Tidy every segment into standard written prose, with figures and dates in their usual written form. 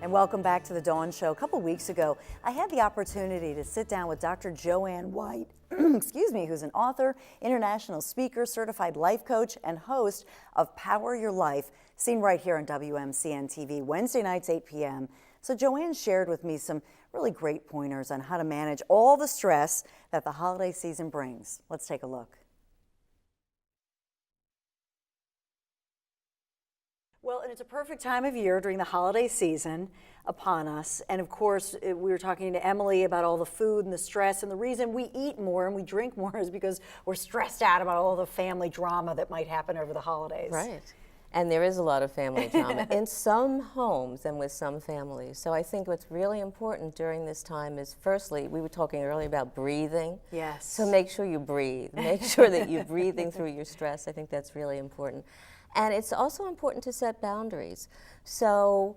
And welcome back to the Dawn Show. A couple weeks ago, I had the opportunity to sit down with Dr. Joanne White, excuse me, who's an author, international speaker, certified life coach, and host of Power Your Life, seen right here on WMCN TV, Wednesday nights, 8 p.m. So Joanne shared with me some really great pointers on how to manage all the stress that the holiday season brings. Let's take a look. Well, and it's a perfect time of year during the holiday season upon us. And of course, we were talking to Emily about all the food and the stress. And the reason we eat more and we drink more is because we're stressed out about all the family drama that might happen over the holidays. Right. And there is a lot of family drama in some homes and with some families. So I think what's really important during this time is, firstly, we were talking earlier about breathing. Yes. So make sure you breathe. Make sure that you're breathing through your stress. I think that's really important. And it's also important to set boundaries. So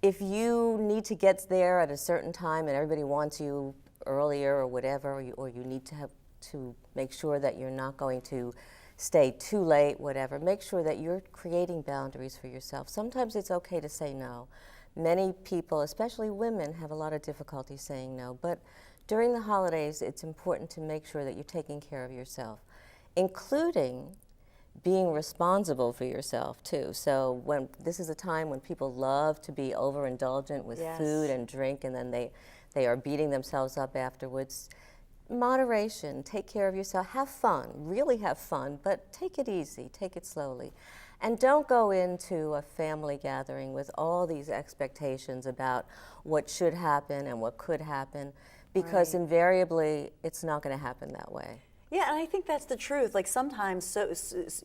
if you need to get there at a certain time and everybody wants you earlier or whatever, or you need to have to make sure that you're not going to stay too late, whatever, make sure that you're creating boundaries for yourself. Sometimes it's okay to say no. Many people, especially women, have a lot of difficulty saying no. But during the holidays, it's important to make sure that you're taking care of yourself, including being responsible for yourself too. So when this is a time when people love to be overindulgent with Yes. food and drink, and then they are beating themselves up afterwards. Moderation, take care of yourself, have fun, really have fun, but take it easy, take it slowly. And don't go into a family gathering with all these expectations about what should happen and what could happen, because invariably it's not going to happen that way. Yeah, and I think that's the truth. Like sometimes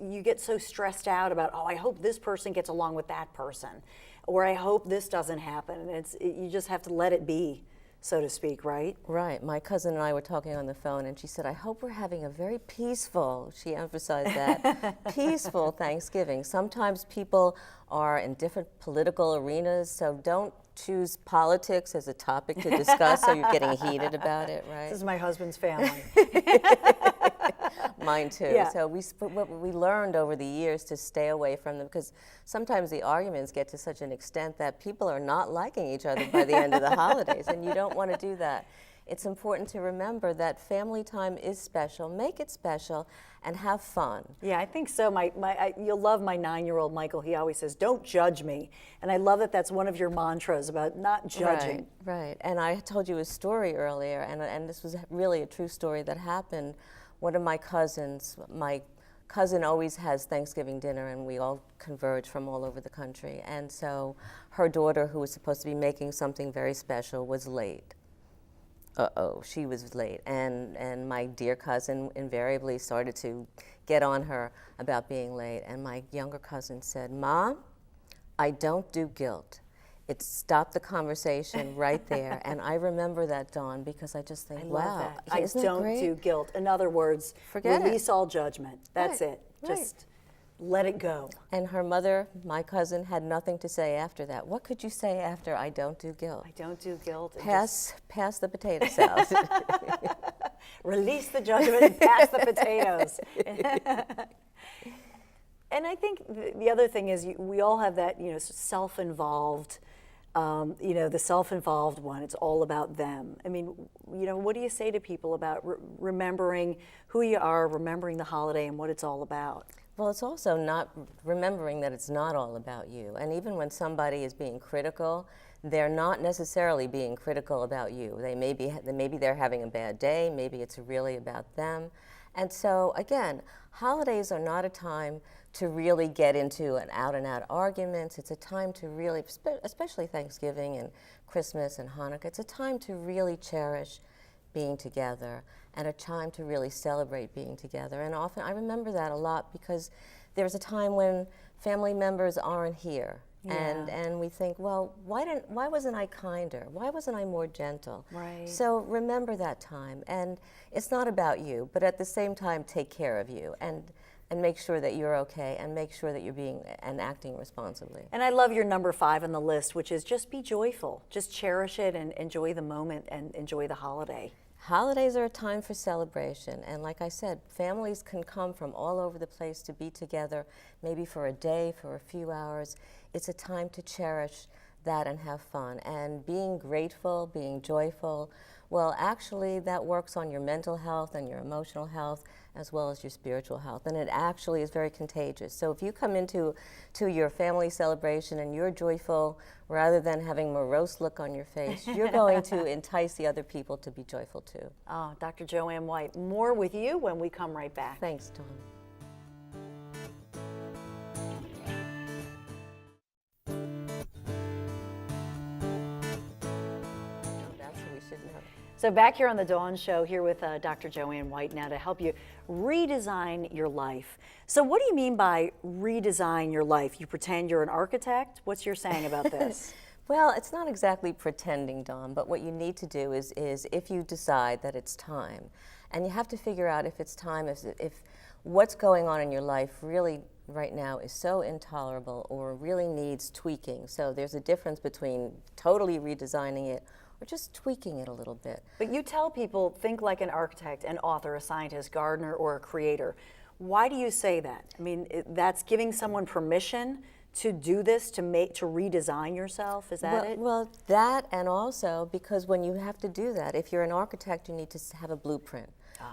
you get so stressed out about, oh, I hope this person gets along with that person, or I hope this doesn't happen. And you just have to let it be, so to speak, right? Right. My cousin and I were talking on the phone, and she said, I hope we're having a very peaceful, she emphasized that, peaceful Thanksgiving. Sometimes people are in different political arenas, so don't choose politics as a topic to discuss so you're getting heated about it, right? This is my husband's family. Mine too. Yeah. So we learned over the years to stay away from them, because sometimes the arguments get to such an extent that people are not liking each other by the end of the holidays, and you don't want to do that. It's important to remember that family time is special. Make it special and have fun. Yeah, I think so. You'll love my 9-year-old Michael. He always says, don't judge me. And I love that that's one of your mantras about not judging. Right. And I told you a story earlier, and this was really a true story that happened. One of my cousin always has Thanksgiving dinner, and we all converge from all over the country. And so her daughter, who was supposed to be making something very special, was late. She was late. And my dear cousin invariably started to get on her about being late. And my younger cousin said, Mom, I don't do guilt. It stopped the conversation right there. And I remember that, Dawn, because I just think, wow, I don't do guilt. In other words, release all judgment. That's it. Just let it go. And her mother, my cousin, had nothing to say after that. What could you say after I don't do guilt? I don't do guilt. Pass the potato salad. Release the judgment and pass the potatoes. And I think the other thing is we all have that, self-involved, the self-involved one. It's all about them. I mean, what do you say to people about remembering who you are, remembering the holiday and what it's all about? Well, it's also not remembering that it's not all about you. And even when somebody is being critical, they're not necessarily being critical about you. Maybe they're having a bad day. Maybe it's really about them. And so, again, holidays are not a time to really get into an out-and-out arguments. It's a time to really, especially Thanksgiving and Christmas and Hanukkah, it's a time to really cherish being together and a time to really celebrate being together. And often, I remember that a lot because there's a time when family members aren't here. Yeah. And we think, well, why wasn't I kinder? Why wasn't I more gentle? Right. So remember that time. And it's not about you, but at the same time, take care of you and make sure that you're okay and make sure that you're being and acting responsibly. And I love your number 5 on the list, which is just be joyful. Just cherish it and enjoy the moment and enjoy the holiday. Holidays are a time for celebration, and like I said, families can come from all over the place to be together, maybe for a day, for a few hours. It's a time to cherish that and have fun. And being grateful, being joyful, well, actually that works on your mental health and your emotional health as well as your spiritual health. And it actually is very contagious. So if you come into your family celebration and you're joyful rather than having a morose look on your face, you're going to entice the other people to be joyful too. Oh, Dr. Joanne White, more with you when we come right back. Thanks, Dawn. So back here on the Dawn Show, here with Dr. Joanne White now to help you redesign your life. So what do you mean by redesign your life? You pretend you're an architect? What's your saying about this? Well, it's not exactly pretending, Dawn, but what you need to do is if you decide that it's time, and you have to figure out if it's time, if what's going on in your life really right now is so intolerable or really needs tweaking. So there's a difference between totally redesigning it or just tweaking it a little bit. But you tell people, think like an architect, an author, a scientist, gardener, or a creator. Why do you say that? I mean, that's giving someone permission to do this, to redesign yourself? Is that it? Well, that, and also because when you have to do that, if you're an architect, you need to have a blueprint.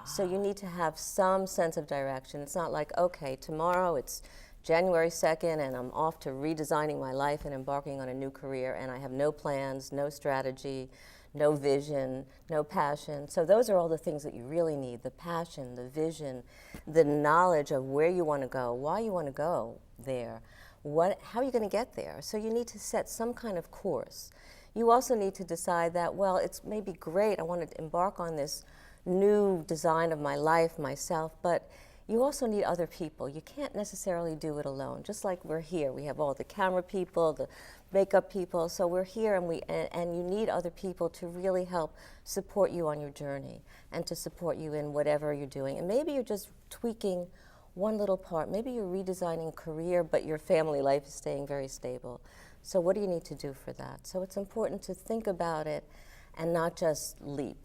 So you need to have some sense of direction. It's not like, okay, tomorrow it's January 2nd and I'm off to redesigning my life and embarking on a new career, and I have no plans, no strategy, no vision, no passion. So those are all the things that you really need: the passion, the vision, the knowledge of where you want to go, why you want to go there, how are you going to get there. So you need to set some kind of course. You also need to decide that, well, it's maybe great, I want to embark on this new design of my life, myself, but you also need other people. You can't necessarily do it alone. Just like we're here, we have all the camera people, the makeup people, so we're here, and you need other people to really help support you on your journey and to support you in whatever you're doing. And maybe you're just tweaking one little part. Maybe you're redesigning career, but your family life is staying very stable. So what do you need to do for that? So it's important to think about it and not just leap.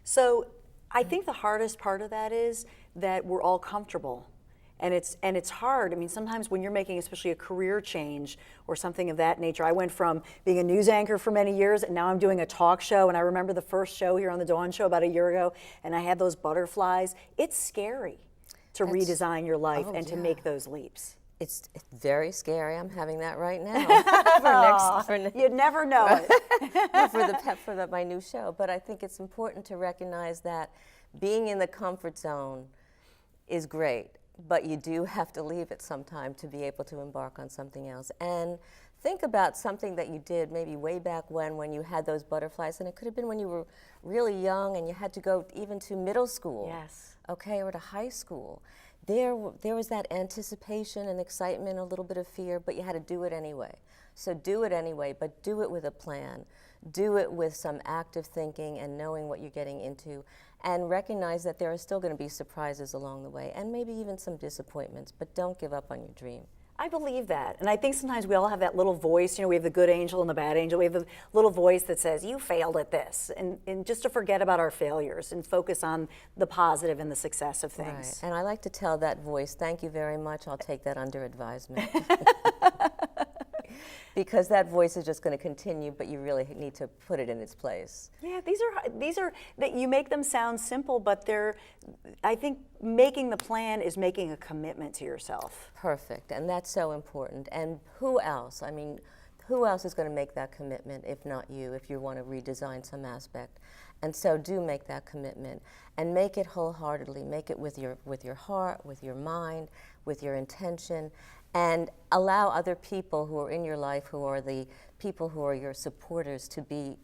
So I think the hardest part of that is that we're all comfortable. And it's hard. I mean, sometimes when you're making especially a career change or something of that nature. I went from being a news anchor for many years, and now I'm doing a talk show. And I remember the first show here on the Dawn Show about a year ago, and I had those butterflies. It's scary to redesign your life and to make those leaps. It's very scary. I'm having that right now. You'd never know it. for my new show. But I think it's important to recognize that being in the comfort zone is great, but you do have to leave it sometime to be able to embark on something else. And think about something that you did maybe way back when you had those butterflies, and it could have been when you were really young and you had to go even to middle school, okay, or to high school. There was that anticipation and excitement, a little bit of fear, but you had to do it anyway. So do it anyway, but do it with a plan. Do it with some active thinking and knowing what you're getting into, and recognize that there are still going to be surprises along the way, and maybe even some disappointments, but don't give up on your dream. I believe that. And I think sometimes we all have that little voice. You know, we have the good angel and the bad angel. We have the little voice that says, you failed at this. And just to forget about our failures and focus on the positive and the success of things. Right. And I like to tell that voice, thank you very much. I'll take that under advisement. Because that voice is just going to continue, but you really need to put it in its place. Yeah, these are that you make them sound simple, but I think making the plan is making a commitment to yourself. Perfect, and that's so important. And who else? I mean, who else is going to make that commitment if not you, if you want to redesign some aspect? And so do make that commitment, and make it wholeheartedly. Make it with your heart, with your mind, with your intention. And allow other people who are in your life, who are the people who are your supporters, to be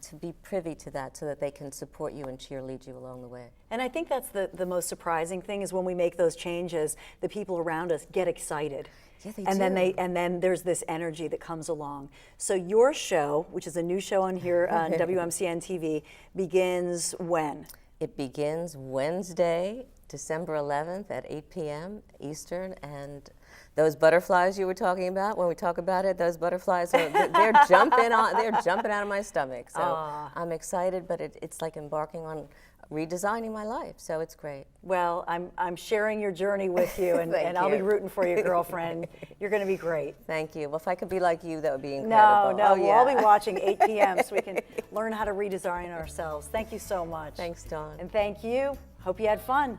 privy to that, so that they can support you and cheerlead you along the way. And I think that's the most surprising thing, is when we make those changes, the people around us get excited. Yeah, they do. do. And then there's this energy that comes along. So your show, which is a new show on here on WMCN TV, begins when? It begins Wednesday, December 11th at 8 p.m. Eastern, and those butterflies you were talking about, when we talk about it, those butterflies, they're jumping out of my stomach. So I'm excited, but it's like embarking on redesigning my life. So it's great. Well, I'm sharing your journey with you, and, Thank and I'll be you. rooting for you, girlfriend. You're going to be great. Thank you. Well, if I could be like you, that would be No, incredible. no, Oh, we'll yeah. all be watching 8 p.m. so we can learn how to redesign ourselves. Thank you so much. Thanks, Dawn. And thank you. Hope you had fun.